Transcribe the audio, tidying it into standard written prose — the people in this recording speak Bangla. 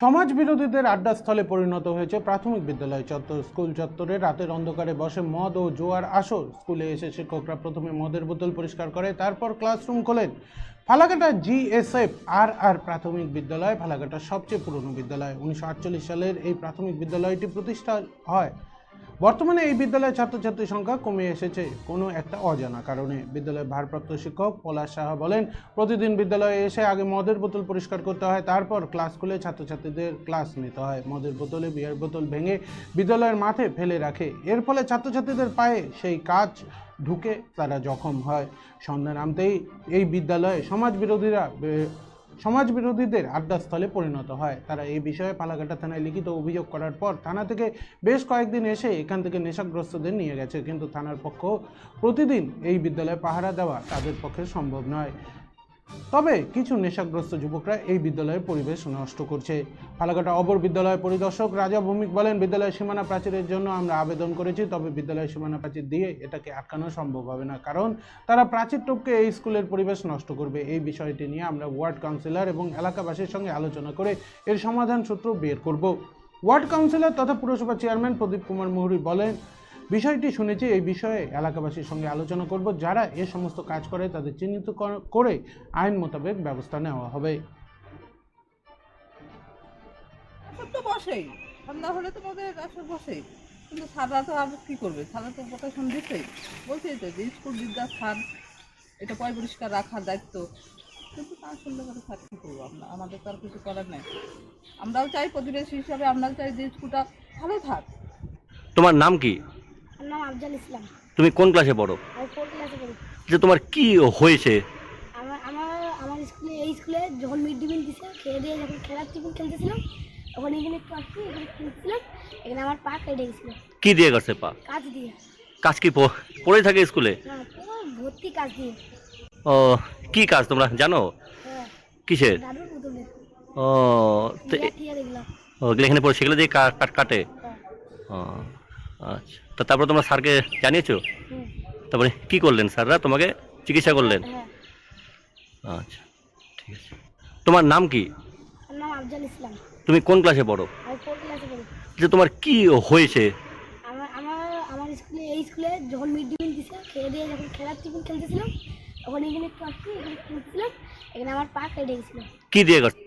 সমাজ বিরোধীদের আড্ডাস্থলে পরিণত হয়েছে প্রাথমিক বিদ্যালয় চত্বর। স্কুল চত্বরে রাতের অন্ধকারে বসে মদ ও জোয়ার আসর। স্কুলে এসে শিক্ষকরা প্রথমে মদের বোতল পরিষ্কার করে, তারপর ক্লাসরুম খোলেন। ফালাকাটা জিএসএফ আর প্রাথমিক বিদ্যালয় ফালাকাটার সবচেয়ে পুরনো বিদ্যালয়। 1948 সালের এই প্রাথমিক বিদ্যালয়টি প্রতিষ্ঠা হয়। বর্তমানে এই বিদ্যালয়ের ছাত্রছাত্রীর সংখ্যা কমে এসেছে কোনো একটা অজানা কারণে। বিদ্যালয়ের ভারপ্রাপ্ত শিক্ষক পলাশ সাহা বলেন, প্রতিদিন বিদ্যালয়ে এসে আগে মদের বোতল পরিষ্কার করতে হয়, তারপর ক্লাস খুলে ছাত্রছাত্রীদের ক্লাস নিতে হয়। মদের বোতলে বিয়ার বোতল ভেঙে বিদ্যালয়ের মাঠে ফেলে রাখে। এর ফলে ছাত্রছাত্রীদের পায়ে সেই কাচ ঢুকে তারা জখম হয়। সন্ধ্যা নামতেই এই বিদ্যালয়ে সমাজ বিরোধীদের আড্ডাস্থলে পরিণত হয়। তারা এই বিষয়ে ফালাকাটা থানায় লিখিত অভিযোগ করার পর থানা থেকে বেশ কয়েকদিন এসে এখান থেকে নেশাগ্রস্তদের নিয়ে গেছে, কিন্তু থানার পক্ষ প্রতিদিন এই বিদ্যালয়ে পাহারা দেওয়া তাদের পক্ষে সম্ভব নয়। তবে কিছু নেশাগ্রস্ত যুবকরা এই বিদ্যালয়ের পরিবেশ নষ্ট করছে। ফালাকাটা অপর বিদ্যালয় পরিদর্শক রাজা ভৌমিক বলেন, বিদ্যালয়ের সীমানা প্রাচীরের জন্য আমরা আবেদন করেছি, তবে বিদ্যালয়ের সীমানা প্রাচীর দিয়ে এটাকে আটকানো সম্ভব হবে না, কারণ তারা প্রাচীর টপকে এই স্কুলের পরিবেশ নষ্ট করবে। এই বিষয়টি নিয়ে আমরা ওয়ার্ড কাউন্সিলর এবং এলাকাবাসীর সঙ্গে আলোচনা করে এর সমাধান সূত্র বের করব। ওয়ার্ড কাউন্সিলর তথা পুরসভা চেয়ারম্যান প্রদীপ কুমার মুহুরী বলেন, বিষয়টি শুনেছি, এই বিষয়ে এলাকাবাসীর সঙ্গে আলোচনা করব, যারা এ সমস্ত কাজ করে তাদের চিহ্নিত করে আইন মোতাবেক ব্যবস্থা নেওয়া হবে। তো বসেই সন্ধ্যা হলে তো ওদের আসলে বসেই, কিন্তু স্যাররা তো আর কি করবে, স্যাররা তো প্রকাশন দিচ্ছেই, বলছেই তো যে স্কুল বিদ্যার স্যার এটা পরিষ্কার রাখার দায়িত্ব, কিন্তু তা শুনলে পরে স্যার কী করবো আমরা, আমাদের তো আর কিছু করার নাই। আমরাও চাই প্রতিবেশী হিসাবে, আমরাও চাই যে স্কুলটা ভালো থাক। তোমার নাম কি? আমার নাম আফজাল ইসলাম। তুমি কোন ক্লাসে পড়ো? আমি 4 ক্লাসে পড়ি। যে তোমার কি হয়েছে? আমার আমার আমার স্কুলে এই স্কুলে যখন মিড ডে মিল দিছে, খেয়ে দিয়ে যখন খেলার টিফিন খেলতেছিলাম, তখন এখানে একটু আসছি, এখানে খেলছিলাম, এখানে আমার পা কেটে গেছিলো। কি দিয়ে গেছে পা? কাজ দিয়ে। কাজ কি পড়ে থাকে স্কুলে? না, পুরো ভর্তি কাজ দিয়ে। ও, কি কাজ তোমরা জানো? হ্যাঁ, কিসের? দাদুর বোতলে ও, তো ঠিয়া দেখলাম। ওগুলো এখানে পড়ে, সেগুলো দিয়ে কাটে? হ্যাঁ। ও আচ্ছা, তো তারপর তোমরা স্যারকে জানিয়েছো? হুম। তারপরে কি করলেন স্যাররা? তোমাকে চিকিৎসা করলেন? হ্যাঁ। আচ্ছা, ঠিক আছে। তোমার নাম কি? আমার নাম আফজাল ইসলাম। তুমি কোন ক্লাসে পড়ো? আমি 4 ক্লাসে পড়ি। যে তোমার কি হয়েছে? আমার আমার আমার স্কুলে এই স্কুলে যখন মিড ডে মিল দিছে, খেয়ে দিয়ে যখন খেলার টিফিন খেলতেছিলাম, তখন এখানে একটু আসছি, এখানে খেলছিলাম, এখানে আমার পা কেটে গেছিলো। কি দিয়ে গেছে?